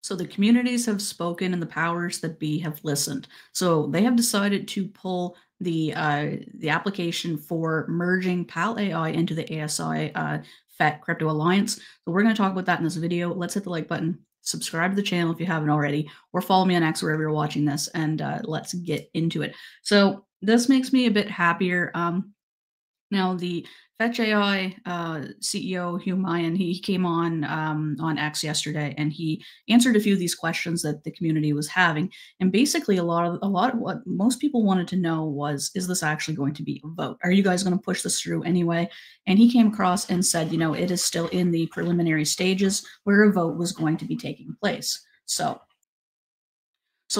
So the communities have spoken and the powers that be have listened. So they have decided to pull the application for merging PAAL AI into the ASI FET crypto alliance. So we're going to talk about that in this video. Let's hit the like button, subscribe to the channel if you haven't already, or follow me on X wherever you're watching this, and let's get into it. So this makes me a bit happier. Now, the fetch.ai CEO Hugh Mayan, he came on X yesterday, and he answered a few of these questions that the community was having. And basically, a lot of what most people wanted to know was, is this actually going to be a vote? Are you guys going to push this through anyway? And he came across and said, you know, it is still in the preliminary stages where a vote was going to be taking place. So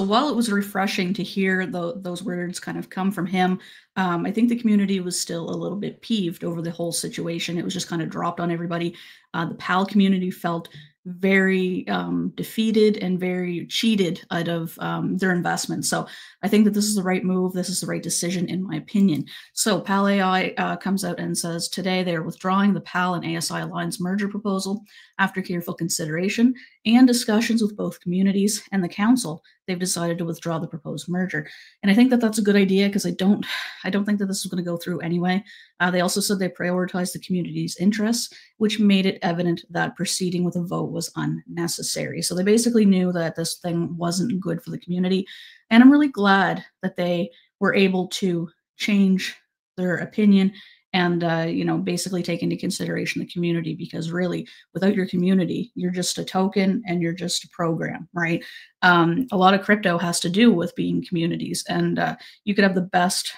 while it was refreshing to hear those words kind of come from him, I think the community was still a little bit peeved over the whole situation. It was just kind of dropped on everybody. The PAL community felt very defeated and very cheated out of their investment. So I think that this is the right move. This is the right decision, in my opinion. So PAL AI comes out and says today they are withdrawing the PAL and ASI Alliance merger proposal after careful consideration and discussions with both communities and the council. They've decided to withdraw the proposed merger. And I think that that's a good idea because I don't think that this is going to go through anyway. They also said they prioritized the community's interests, which made it evident that proceeding with a vote was unnecessary. So they basically knew that this thing wasn't good for the community. And I'm really glad that they were able to change their opinion and basically take into consideration the community, because really, without your community, you're just a token and you're just a program, right? A lot of crypto has to do with being communities, and you could have the best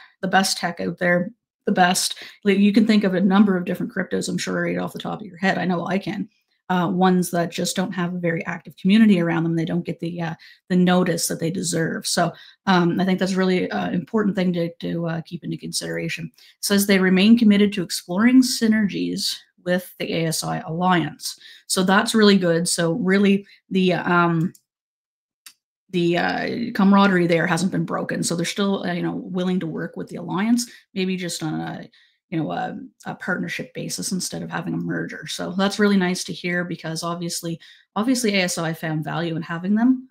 tech out there, the best. You can think of a number of different cryptos, I'm sure, right off the top of your head. I know I can. Ones that just don't have a very active community around them. They don't get the notice that they deserve. So I think that's really important thing to keep into consideration. It says they remain committed to exploring synergies with the ASI Alliance. So that's really good. So really the camaraderie there hasn't been broken. So they're still willing to work with the alliance, maybe just on a partnership basis instead of having a merger. So that's really nice to hear, because obviously ASI found value in having them.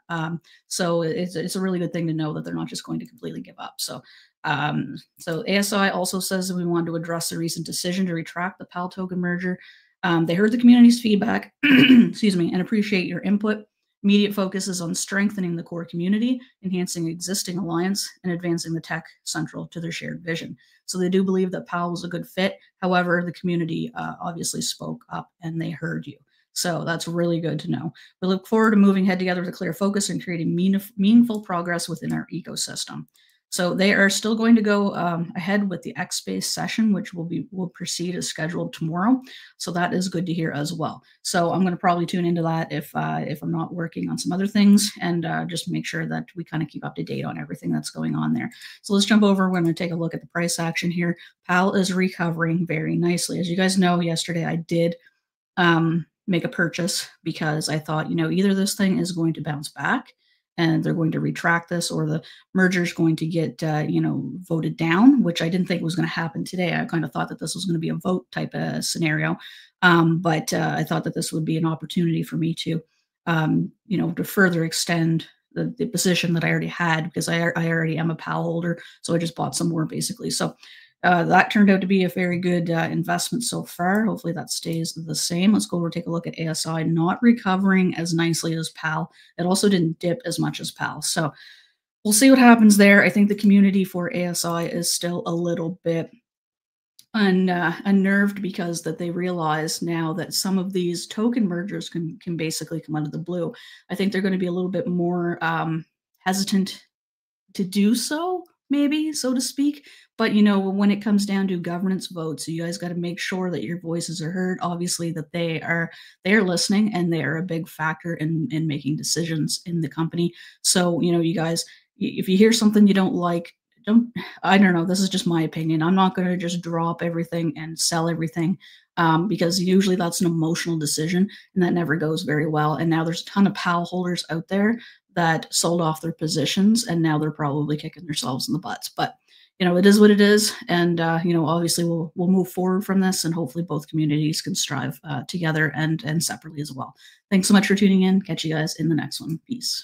So it's a really good thing to know that they're not just going to completely give up. So ASI also says that we want to address the recent decision to retract the PAL token merger. They heard the community's feedback, excuse me, and appreciate your input. Immediate focus is on strengthening the core community, enhancing existing alliance, and advancing the tech central to their shared vision. So they do believe that PAL was a good fit. However, the community obviously spoke up and they heard you. So that's really good to know. We look forward to moving ahead together with a clear focus and creating meaningful progress within our ecosystem. So they are still going to go ahead with the X-Space session, which will proceed as scheduled tomorrow. So that is good to hear as well. So I'm going to probably tune into that if I'm not working on some other things, and just make sure that we kind of keep up to date on everything that's going on there. So let's jump over. We're going to take a look at the price action here. PAL is recovering very nicely. As you guys know, yesterday I did make a purchase because I thought, either this thing is going to bounce back and they're going to retract this, or the merger is going to get, voted down, which I didn't think was going to happen today. I kind of thought that this was going to be a vote type of scenario. But I thought that this would be an opportunity for me to, to further extend the position that I already had, because I already am a PAL holder. So I just bought some more basically. So that turned out to be a very good investment so far. Hopefully that stays the same. Let's go over and take a look at ASI, not recovering as nicely as PAL. It also didn't dip as much as PAL. So we'll see what happens there. I think the community for ASI is still a little bit unnerved, because that they realize now that some of these token mergers can basically come out of the blue. I think they're going to be a little bit more hesitant to do so, maybe, so to speak. But, when it comes down to governance votes, you guys got to make sure that your voices are heard. Obviously, that they are listening, and they are a big factor in making decisions in the company. So, you guys, if you hear something you don't like, I don't know, this is just my opinion. I'm not going to just drop everything and sell everything, because usually that's an emotional decision, and that never goes very well. And now there's a ton of PAL holders out there that sold off their positions, and now they're probably kicking themselves in the butts. But it is what it is, and obviously we'll move forward from this, and hopefully both communities can strive together and separately as well. Thanks so much for tuning in. Catch you guys in the next one. Peace.